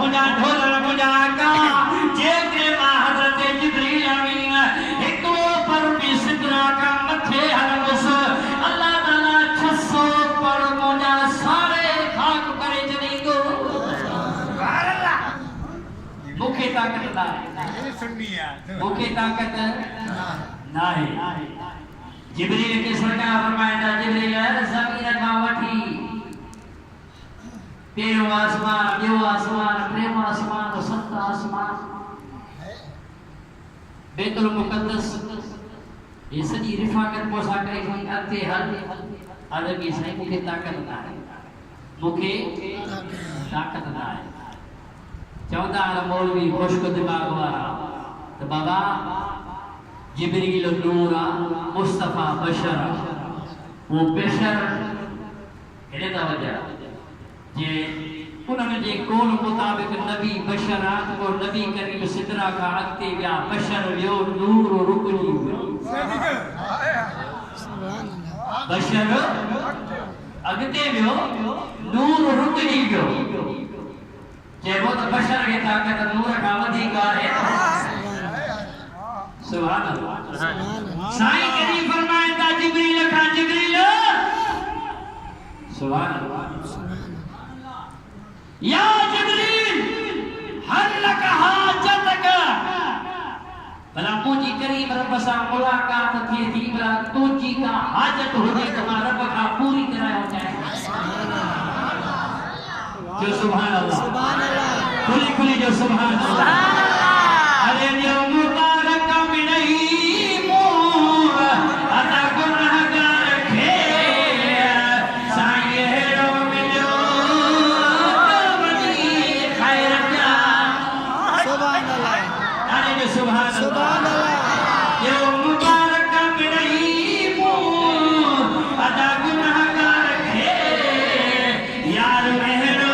مجھا ڈھولر مجھا آقا جیتے ماں حضرت جبریل امین ایک وہ پر بھی صدرہ کا متھے حرمس اللہ تعالیٰ 600 پر مجھا سارے خاک کرے جنہی کو مکھے طاقت نہ ہے جبریل کے سرکار فرمائے تھا جبریل زمین کا وٹھی پیرو آسمان دیو آسمان پریم آسمان و ست آسمان بیت المقدس یہ سجی رفاقت پوسا کرے کوئی ارتے حل آدھگی سائیں مکھے طاقت نہ ہے مکھے طاقت نہ ہے چودہ مولوی خوش کو دماغ وارا تو بابا جبریل نورا مصطفیٰ بشر وہ بشر انہیں توجہ جے انہوں نے کون مطابق نبی بشرات کو نبی کریم صدرہ کا اگتے گیا بشر ویو نور و رکنی ویو بشر اگتے ویو نور و رکنی ویو جے وہ تو بشر کے طاقت نور کا ودھی گا ہے سبحان اللہ سائیں کریم فرمائے تا جبریل کھا جبریل سبحان اللہ یا جبریل حل لک حاجتک بلا مجھے کریم رب سا ملاقات تھی تھی بلا تجھی کا حاجت ہو جائے تو رب کا پوری طرح ہو جائے جو سبحان اللہ کھلی کھلی جو سبحان اللہ ارے جو مبارک منہی مور اتا گنہگار کھے سائیں رو ملو کبنی خیر کیا سبحان اللہ ارے جو سبحان اللہ جو مبارک منہی مور اتا گنہگار کھے یار مہرو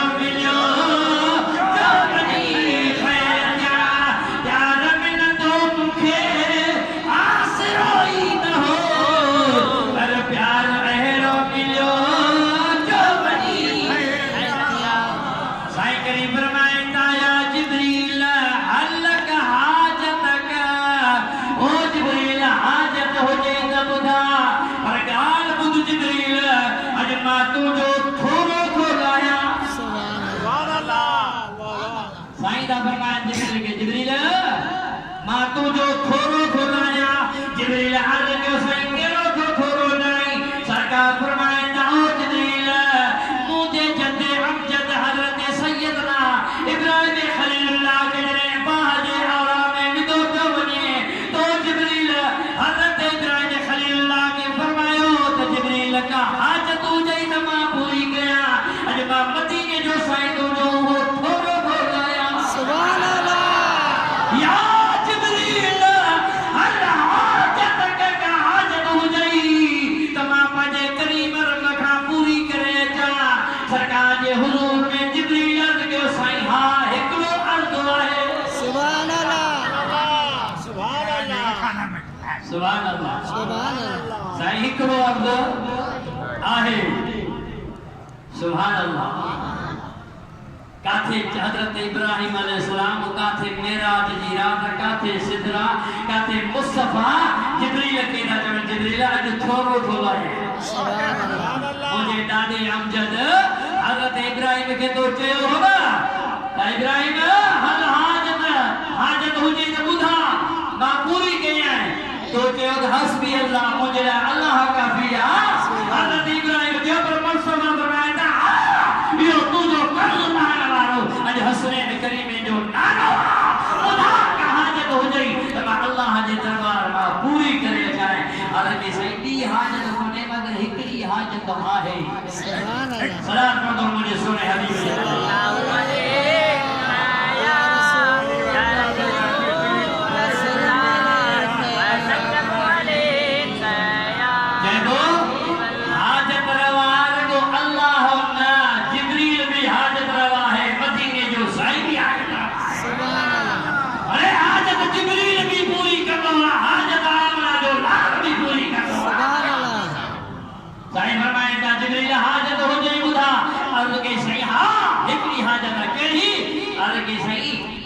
جبریل ماں تو جو تھورو کھلایا جبریل حال جو سنگرو کو تھورو نہیں سرکار فرمائے دعو جبریل مجھے جد امجد حضرت سیدنا ابراہیم خلیل اللہ کے جنہیں باہج آرام ودو کو بنی تو جبریل حضرت ابراہیم خلیل اللہ کے فرمائے تو جبریل کا حاجت ہو جائی تمام پوری گیا اجبا مدینے جو سائیں تو جو وہ تھورو کھلایا سبحان اللہ یا جبریل اللہ حاجت کا حاجت ہو جائی تمام پجے کریم رمکھا پوری کرے جا سرکار جے حضور میں جبریل عرض کے سائیں ہاں ہکلو عرض آئے سبحان اللہ سبحان اللہ سبحان اللہ سائیں ہکلو عرض آئے سبحان اللہ کاتھے حضرت ابراہیم علیہ السلام کاتھے معراج جی رات کاتھے صدرہ کاتھے مصطفیٰ جبریل کے نجم جبریل اج تھورو تھولا ہے مجھے دادے امجد حضرت ابراہیم کے تو چیو ہوگا ابراہیم حل حاجت ہو جائے تو بدھا ماں پوری گئی ہے تو چیو حسبی اللہ مجھے اللہ کافی ہے حضرت ابراہیم جو پر منصفہ فرمائے تھا یہ تو جو قرض مانا وارو اج حسنین کریم جو نانو خدا کا حاجت ہو جائی تمہا اللہ جے دربار ماں پوری کرے جائے حضرت سیدی حاجت ہونے مگر ہکری حاجت آہے صلاة پڑھو مجھے سنے حبیب صلی اللہ علیہ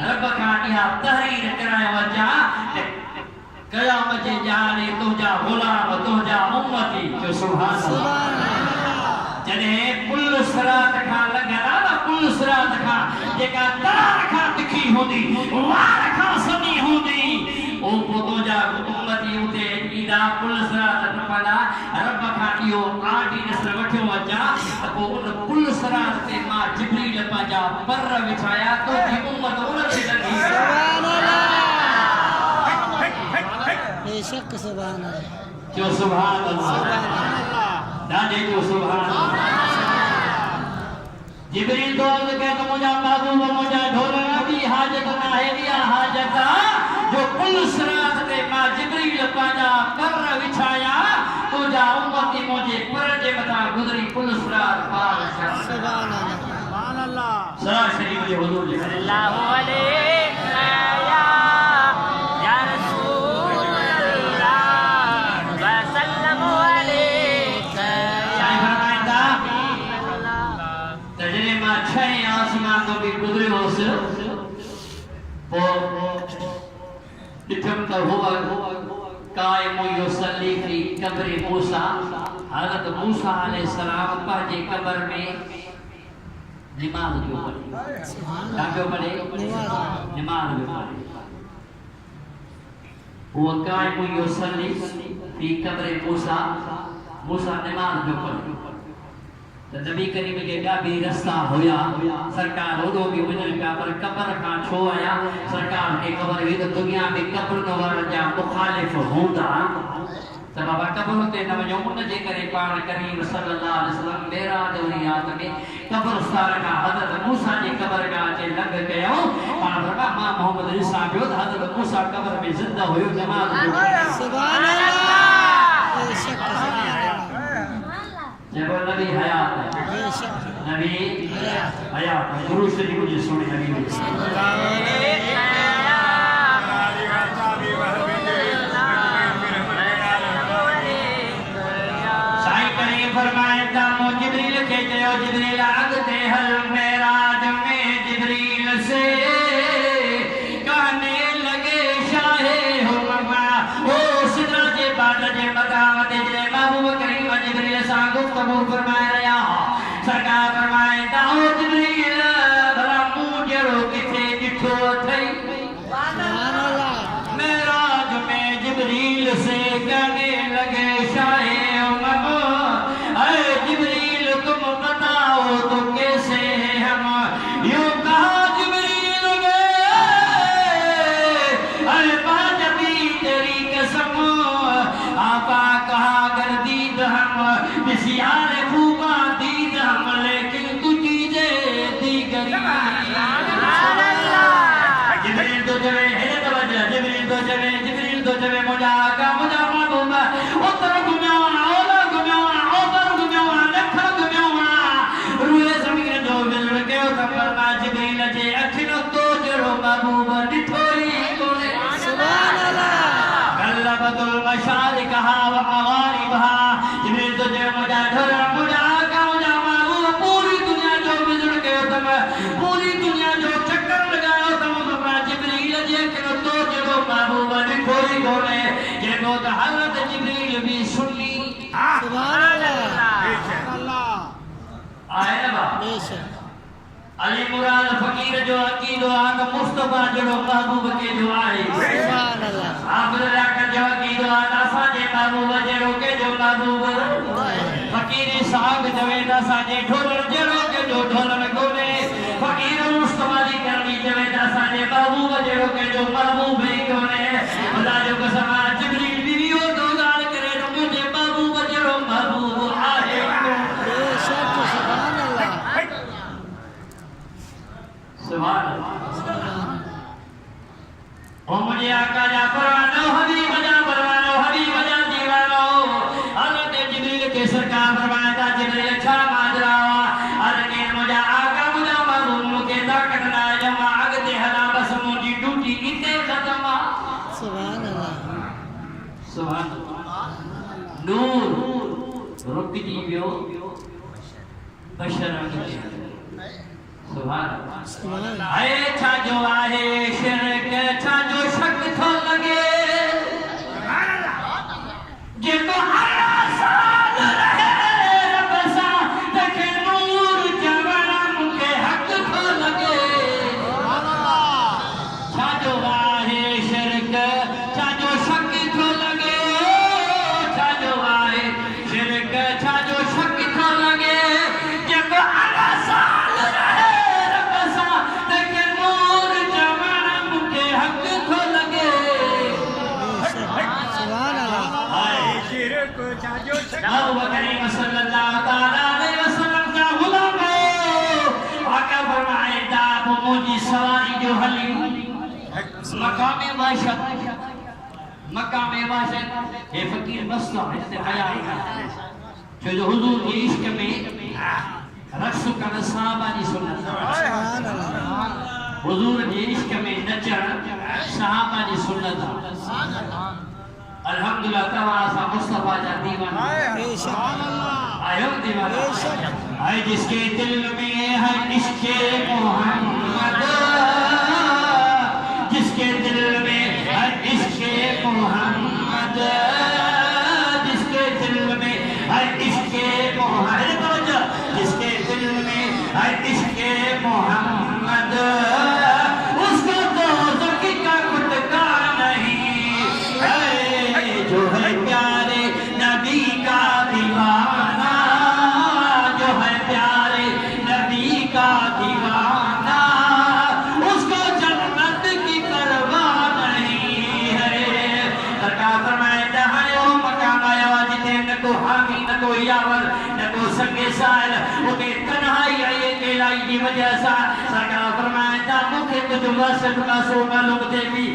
رب کھا دیا تحریر کرائے وجہ قیامت جانے تو جا غلام تو جا امتی جو سبحان اللہ جنہیں پل سرات کھا لگا نا پل سرات کھا جگہ تار کھا تکھی ہو دی وار کھا سنی ہو دی او پتو جا امتی ہوتے ایدہ پل سرات پڑا رب کھا دیو آٹی نسل وٹھو وجہ اکو ان پل سرات تے ماں جبریل پاجا پر وچھایا تو دی امت انت سے لگی سبحان اللہ بے شک سبحان اللہ جو سبحان اللہ دادے جو سبحان اللہ جبریل تو عرض کہتا مجھا محبوب مجھا ڈھولنا بھی حاجت نہ ہے دیا حاجت جو پل سرات تے ماں جبریل پاجا پر وچھایا تو جا امتی مجھے پر جے متا گزری پل سرات پار سبحان اللہ سرا شریف جے حضور جے اللہ علیہ یا رسول اللہ وسلم علیہ شاہی فرمائن دا تجرے ماں چھائیں آسمان تو بھی گزرے ہو سے وہ اتم تا ہوا قائم یصلی فی قبر موسیٰ حضرت موسیٰ علیہ السلام پہنچے قبر میں نماز جو پڑھے کیا جو پڑھے نماز جو پڑھے وہ قائم یصلی فی قبر موسیٰ موسیٰ نماز جو پڑھے نبی کریم کے بیا بھی رستہ ہویا سرکار ہو بھی وجن پیا پر قبر کا چھو آیا سرکار کے قبر بھی تو دنیا میں قبر نو ورجا مخالف ہوندا سبب قبر تے نہ جو ان جے کرے پان کریم صلی اللہ علیہ وسلم معراج وريات میں قبر سار کا حضرت موسی کی قبر کا چے لگ گیا اور ماں محمد عیسیٰ جو حضرت موسی قبر میں زندہ ہوئے جماعت سبحان اللہ بے شک سبحان اللہ جب نبی حیات ہے بے شک نبی حیات ہے درود شریف کو جس سنے نبی شاہی کریم فرمائے دامو جبریل کہتے ہو جبریل آگتے حل معراج میں جبریل سے کہنے لگے شاہ حکمہ او سدرہ جے بادہ جے مقامت جے محبوب کریم جبریل سا گفتگو فرمائے رہا سرکار فرمائے داؤ جبریل بھلا موجرو کتے جٹھو تھئی سبحان اللہ معراج میں جبریل سے کہنے لگے شاہ حکمہ اے جبریل تم بتاؤ تو کیسے ہم یوں کہا جبریل گئے اے باجبی تیری قسم آپا کہا گر دید ہم بسیار خوبا دید ہم لیکن تو چیزیں دیگری جبریل تو جوے ہے توجہ جبریل تو جوے مجھا آقا مجھا محبوبہ اتر گمیونا اولا گمیونا اوپر گمیونا نکھر گمیونا روح زمین جو ملر کے اتر فرما جبریل جے اکھنو تو جرو محبوبہ نٹھوئی کونے سبحان اللہ غلبت المشارقہا و مغاربہا جبریل تو جوے مجھا ڈھرا مجھا آقا مجھا محبوبہ پوری دنیا جو ملر کے اتر پوری دنیا جو چکر لگایا جبریل جے کہ تو جڑو محبوبہ نٹھوئی کونے جے بہت حضرت جبریل بھی سنی سبحان اللہ آئے نا بے شک علی مراد فقیر جو عقید و آگ مصطفیٰ جڑو محبوب کے جو آئے سبحان اللہ حافظ لاکر جو عقید و آگ آسا جے محبوب جڑو کے جو محبوب فقیری ساگ جوید آسا جے ڈھولر جڑو کے جو ڈھولر کونے فقیر مصطفیٰ دی کرنی جوید آسا جے محبوب جڑو کے جو محبوب ہی کونے خدا جو قسم جبریل بیوی اور دوزار کرے تو مجھے محبوب جڑو محبوب آئے بے شک سبحان اللہ سبحان اللہ او مجھے آقا جا پروانو حبیب جا پروانو حبیب جا دیوانو حضرت جبریل کے سرکار فرمایا تھا جبریل چھا ماجرا حضرت مجھے آقا مجھے محبوب کے طاقت نہ جمع آگتے حلا بس مجھے ڈوٹی اتے ختم سبحان اللہ سبحان اللہ نور رک جیویو بشر آگتے سبحان اللہ سبحان اللہ اے چھا جو آئے شرک چھا جو شک تھو لگے جے تو ہر سال رہے رب سا تکے نور جوانم کے حق تھو لگے چھا جو آئے شرک چھا جو شک تھو لگے چھا جو آئے شرک چھا جو شک تھو لگے جے تو ہر سال رہے رب سا تکے نور جوانم کے حق تھو لگے سبحان اللہ ابو بکر صلی اللہ تعالیٰ علیہ وسلم کا غلام ہو آقا فرمائے داب مجھے سواری جو حلی مقام واشد اے فقیر بستا استحیاء جو حضور کی عشق میں رقص کرنا صحابہ دی سنت سبحان اللہ حضور کی عشق میں نچر صحابہ دی سنت الحمدللہ تمہارا سا مصطفیٰ جا دیوان بے شک آئے دیوان آئے جس کے دل میں ہے عشق محمد جس کے دل میں ہے عشق محمد جس کے دل میں ہے عشق محمد جس کے دل میں ہے عشق محمد اس کو دوزخ کا گھٹکا نہیں ہے جو ہے پیارے نبی کا دیوانہ جو ہے پیارے نبی کا دیوانہ اس کو جنت کی پرواہ نہیں ہے سرکار فرمائے جہاں وہ مقام آیا جتے نہ کو حامی نہ کو یاور نہ کو سنگ سائل انہیں تنہائی آئیے کلائی کی وجہ سا سرکار فرمائے جہاں مکھے کچھ واسط کا سونا لوگ دے بھی